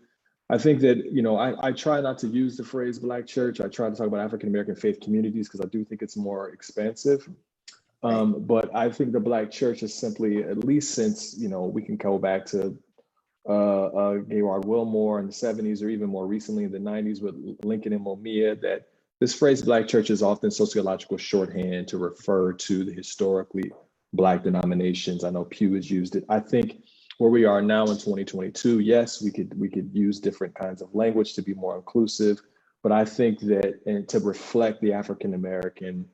I think that, you know, I try not to use the phrase Black church. I try to talk about African American faith communities because I do think it's more expansive. But I think the Black church is simply, at least since, you know, we can go back to Gaylord Wilmore in the 70s, or even more recently in the 90s with Lincoln and Mumia, that this phrase Black church is often sociological shorthand to refer to the historically Black denominations. I know Pew has used it. I think where we are now in 2022, yes, we could use different kinds of language to be more inclusive, but I think that, and to reflect the African American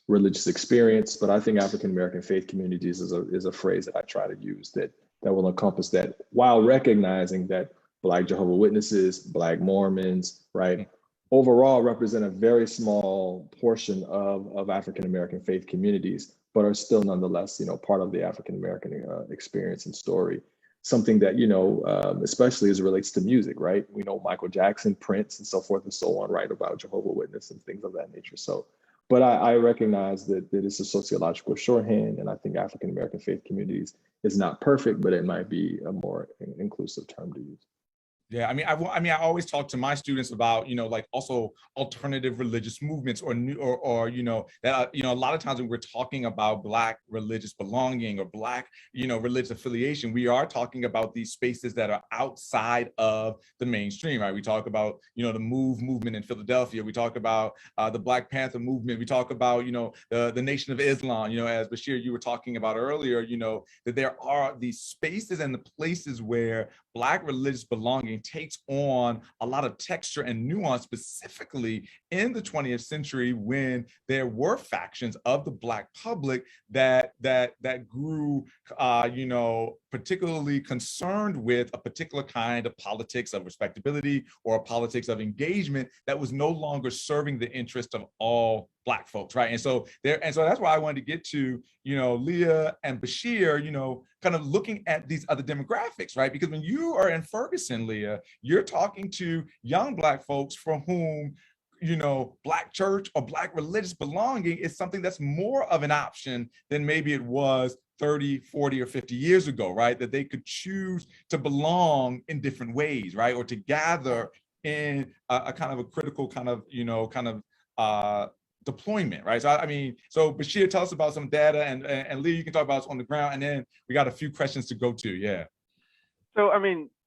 religious experience, but I think African American faith communities is a phrase that I try to use that will encompass that, while recognizing that Black Jehovah Witnesses, Black Mormons, right, overall represent a very small portion of African American faith communities, but are still nonetheless, you know, part of the African American experience and story. Something that, you know, especially as it relates to music, right? We know Michael Jackson, Prince, and so forth and so on, right, about Jehovah Witness and things of that nature. So, but I recognize that it's a sociological shorthand, and I think African American faith communities is not perfect, but it might be a more inclusive term to use. Yeah, I always talk to my students about, like also alternative religious movements or new, or that a lot of times when we're talking about Black religious belonging or Black, religious affiliation, we are talking about these spaces that are outside of the mainstream, right? We talk about, the MOVE movement in Philadelphia. We talk about the Black Panther movement. We talk about, the Nation of Islam, as Bashir, you were talking about earlier, that there are these spaces and the places where Black religious belonging takes on a lot of texture and nuance, specifically in the 20th century when there were factions of the Black public that grew, particularly concerned with a particular kind of politics of respectability or a politics of engagement that was no longer serving the interest of all Black folks, right? And so that's why I wanted to get to, Leah and Bashir, kind of looking at these other demographics, right? Because when you are in Ferguson, Leah, you're talking to young Black folks for whom, Black church or Black religious belonging is something that's more of an option than maybe it was 30, 40, or 50 years ago, right? That they could choose to belong in different ways, right? Or to gather in a kind of a critical kind of, deployment, right? So Bashir, tell us about some data, and Leah, you can talk about us on the ground, and then we got a few questions to go to, yeah. So,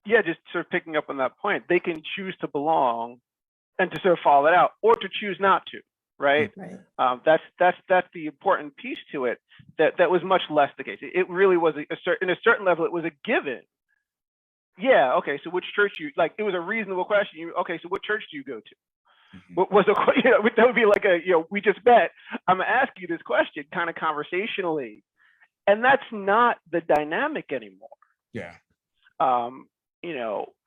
just sort of picking up on that point, they can choose to belong and to sort of follow that out, or to choose not to, right? Right. That's the important piece to it. That was much less the case. It really was in a certain level, it was a given. Yeah. Okay. So which church it was a reasonable question. Okay. So what church do you go to? What was that would be like we just met. I'm gonna ask you this question kind of conversationally, and that's not the dynamic anymore. Yeah.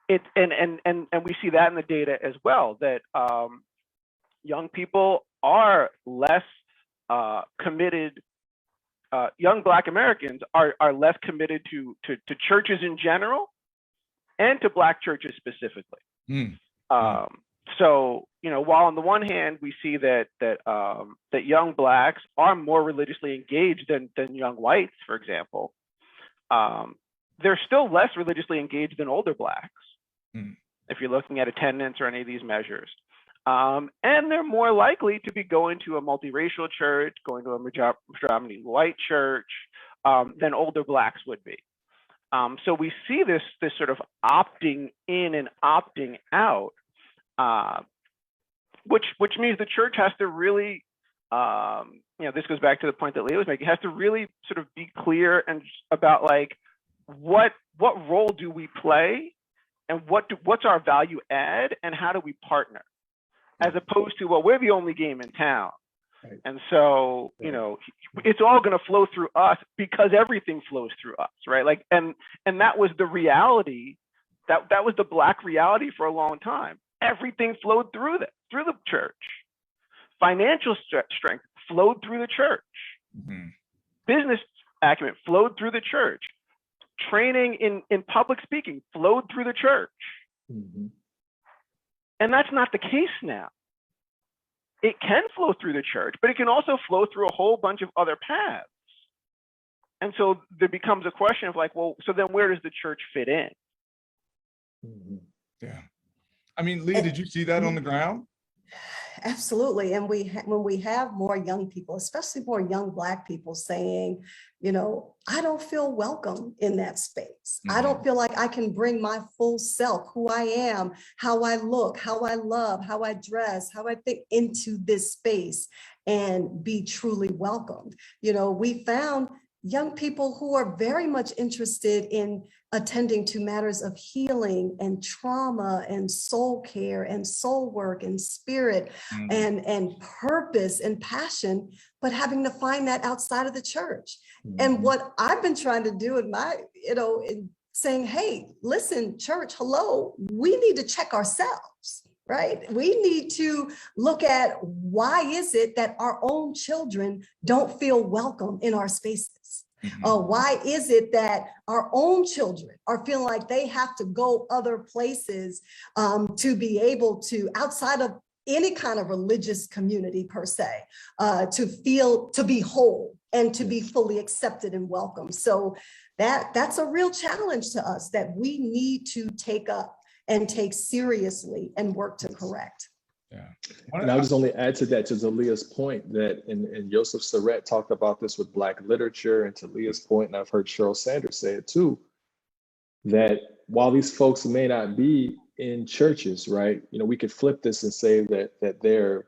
It and we see that in the data as well, that young people are less committed. Young Black Americans are less committed to churches in general, and to Black churches specifically. So, while on the one hand we see that young Blacks are more religiously engaged than young whites, for example, they're still less religiously engaged than older Blacks, if you're looking at attendance or any of these measures. And they're more likely to be going to a multiracial church, going to a majority white church, than older Blacks would be. So we see this sort of opting in and opting out. Which means the church has to really, this goes back to the point that Leah was making, has to really sort of be clear and about what role do we play, and what's our value add, and how do we partner, as opposed to, well, we're the only game in town, right. And so it's all going to flow through us because everything flows through us, right? And that was the reality, that was the Black reality for a long time. Everything flowed through the church. Financial strength flowed through the church. Mm-hmm. Business acumen flowed through the church. Training in public speaking flowed through the church. Mm-hmm. And that's not the case now. It can flow through the church, but it can also flow through a whole bunch of other paths. And so there becomes a question of so then where does the church fit in? Mm-hmm. Yeah. Leah, did you see that on the ground? Absolutely. And when we have more young people, especially more young Black people saying, I don't feel welcome in that space. Mm-hmm. I don't feel like I can bring my full self, who I am, how I look, how I love, how I dress, how I think into this space and be truly welcomed. We found young people who are very much interested in attending to matters of healing and trauma and soul care and soul work and spirit, mm-hmm. and purpose and passion, but having to find that outside of the church. Mm-hmm. And what I've been trying to do in my, in saying, hey, listen, church, hello, we need to check ourselves. Right? We need to look at why is it that our own children don't feel welcome in our spaces? Mm-hmm. Why is it that our own children are feeling like they have to go other places to be able to, outside of any kind of religious community per se, to be whole and to be fully accepted and welcome? So that's a real challenge to us that we need to take up and take seriously and work to correct. Yeah. And I'll just only add to that, to Leah's point, that, and Joseph Surratt talked about this with Black literature, and to Leah's point, and I've heard Cheryl Sanders say it too, that while these folks may not be in churches, right, we could flip this and say that they're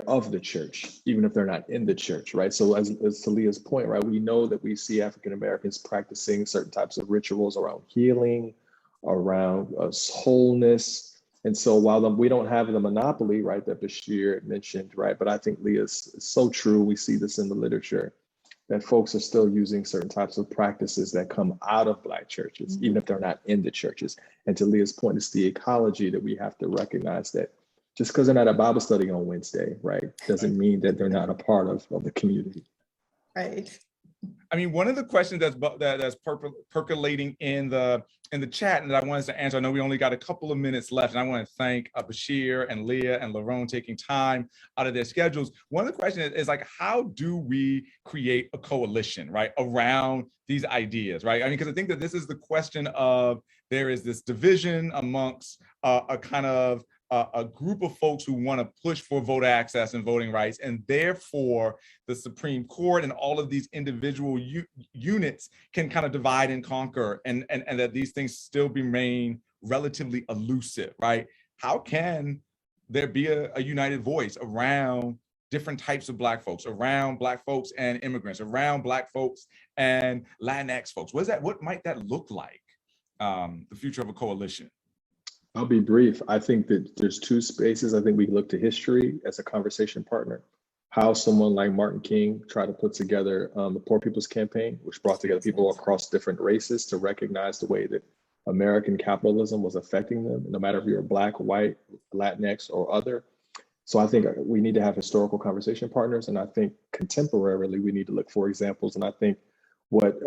of the church, even if they're not in the church, right? So as to Leah's point, right, we know that we see African Americans practicing certain types of rituals around healing, around wholeness. And so while we don't have the monopoly, right, that Bashir mentioned, right, but I think Leah's so true. We see this in the literature, that folks are still using certain types of practices that come out of Black churches, even if they're not in the churches. And to Leah's point, it's the ecology that we have to recognize, that just because they're not at Bible study on Wednesday, right, doesn't mean that they're not a part of the community. Right. I mean, one of the questions that's percolating in the chat and that I wanted to answer, I know we only got a couple of minutes left, and I want to thank Bashir and Leah and Larone taking time out of their schedules. One of the questions is like, how do we create a coalition, right, around these ideas, right? I mean, because I think that this is the question of, there is this division amongst a kind of a group of folks who want to push for voter access and voting rights, and therefore the Supreme Court and all of these individual units can kind of divide and conquer, and that these things still remain relatively elusive, right? How can there be a united voice around different types of Black folks, around Black folks and immigrants, around Black folks and Latinx folks? What might that look like, the future of a coalition? I'll be brief. I think that there's two spaces. I think we look to history as a conversation partner. How someone like Martin King tried to put together the Poor People's Campaign, which brought together people across different races to recognize the way that American capitalism was affecting them, no matter if you're Black, white, Latinx, or other. So I think we need to have historical conversation partners. And I think contemporarily, we need to look for examples. And I think what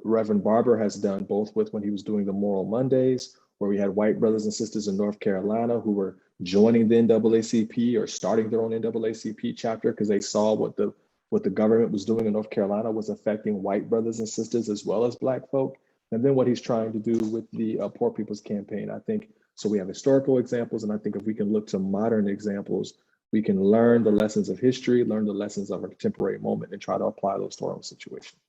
Reverend Barber has done, both with when he was doing the Moral Mondays, where we had white brothers and sisters in North Carolina who were joining the NAACP or starting their own NAACP chapter because they saw what the government was doing in North Carolina was affecting white brothers and sisters as well as Black folk. And then what he's trying to do with the Poor People's Campaign. I think, so we have historical examples, and I think if we can look to modern examples, we can learn the lessons of history, learn the lessons of our contemporary moment, and try to apply those to our own situation.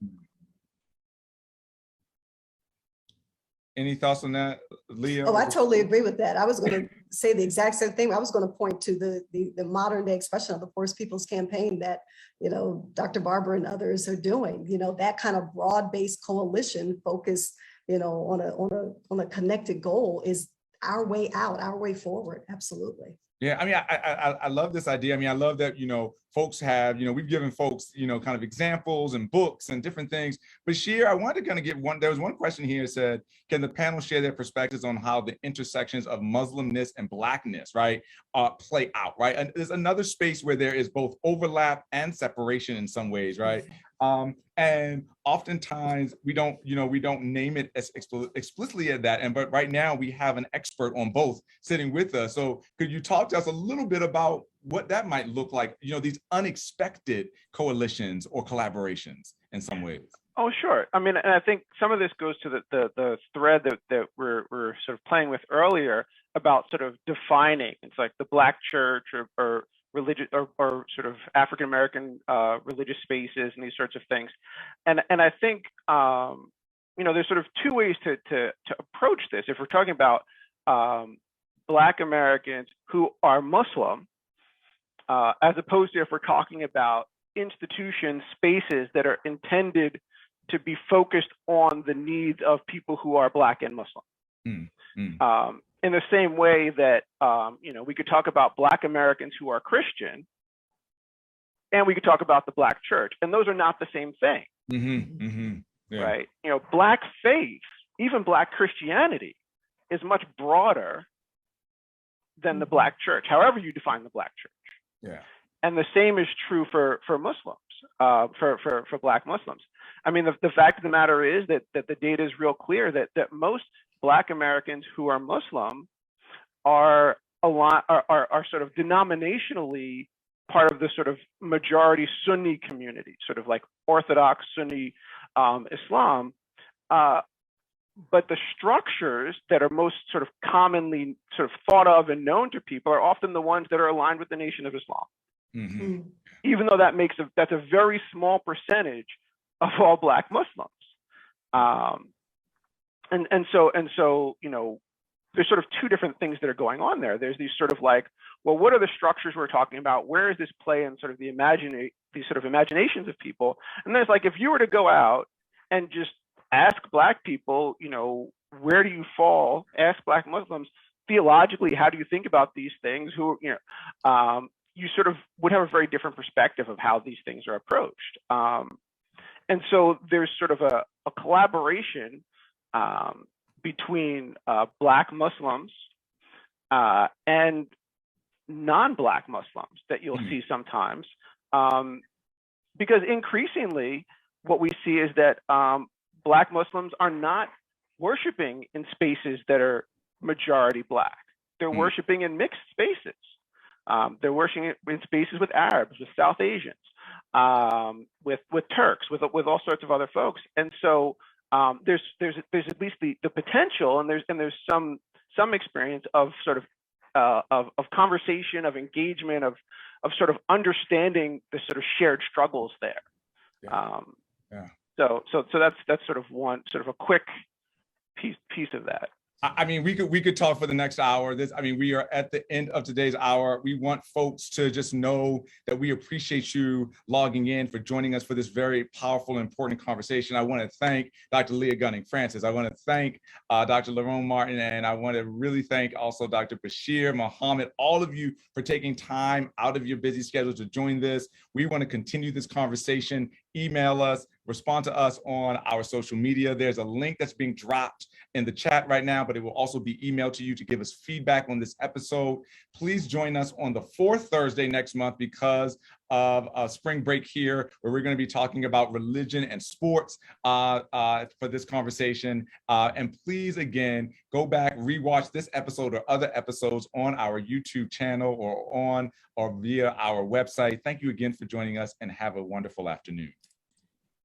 Any thoughts on that, Leah? Oh, I totally agree with that. I was going to say the exact same thing. I was going to point to the modern day expression of the Poor People's Campaign that, Dr. Barber and others are doing, that kind of broad-based coalition focus, on a connected goal is our way out, our way forward. Absolutely. Yeah, I mean, I love this idea. I mean, I love that, folks have, we've given folks, kind of examples and books and different things. Bashir, I wanted to kind of get there was one question here that said, can the panel share their perspectives on how the intersections of Muslimness and Blackness, right, play out, right? And there's another space where there is both overlap and separation in some ways, right? And oftentimes we don't name it as explicitly as that. But right now we have an expert on both sitting with us. So could you talk to us a little bit about what that might look like, these unexpected coalitions or collaborations in some ways? Oh, sure. I mean, and I think some of this goes to the thread that we're sort of playing with earlier about sort of defining. It's like the Black church or religious or sort of African-American religious spaces and these sorts of things. And I think, there's sort of two ways to approach this. If we're talking about Black Americans who are Muslim, as opposed to if we're talking about institutions, spaces that are intended to be focused on the needs of people who are Black and Muslim. In the same way that, we could talk about Black Americans who are Christian, and we could talk about the Black church, and those are not the same thing, Yeah. right? Black faith, even Black Christianity, is much broader than the Black church, however you define the Black church. Yeah. And the same is true for Muslims, for Black Muslims. I mean, the fact of the matter is that the data is real clear that most Black Americans who are Muslim are sort of denominationally part of the sort of majority Sunni community, sort of like Orthodox Sunni Islam. but the structures that are most sort of commonly sort of thought of and known to people are often the ones that are aligned with the Nation of Islam. Mm-hmm. Even though that's a very small percentage of all Black Muslims. And so, you know, there's sort of two different things that are going on there. There's these sort of like, well, what are the structures we're talking about? Where is this play in sort of these sort of imaginations of people? And there's like, if you were to go out and just ask Black people, you know, where do you fall? Ask Black Muslims, theologically, how do you think about these things? Who, you know, you sort of would have a very different perspective of how these things are approached. And so there's sort of a collaboration between Black Muslims and non-Black Muslims that you'll see sometimes. Because increasingly, what we see is that Black Muslims are not worshiping in spaces that are majority Black. They're worshiping in mixed spaces. They're worshiping in spaces with Arabs, with South Asians, with Turks, with all sorts of other folks. And so there's at least the potential, and there's some experience of sort of conversation, of engagement, of sort of understanding the sort of shared struggles there. So that's sort of one sort of a quick piece of that. I mean, we could talk for the next hour. We are at the end of today's hour. We want folks to just know that we appreciate you logging in, for joining us for this very powerful and important conversation. I want to thank Dr. Leah Gunning-Francis. I want to thank Dr. Larone Martin, and I want to really thank also Dr. Bashir, Mohammed, all of you for taking time out of your busy schedule to join this. We want to continue this conversation. Email us, respond to us on our social media. There's a link that's being dropped in the chat right now, but it will also be emailed to you to give us feedback on this episode. Please join us on the fourth Thursday next month because of spring break here, where we're going to be talking about religion and sports for this conversation. And please, again, go back, rewatch this episode or other episodes on our YouTube channel or via our website. Thank you again for joining us, and have a wonderful afternoon.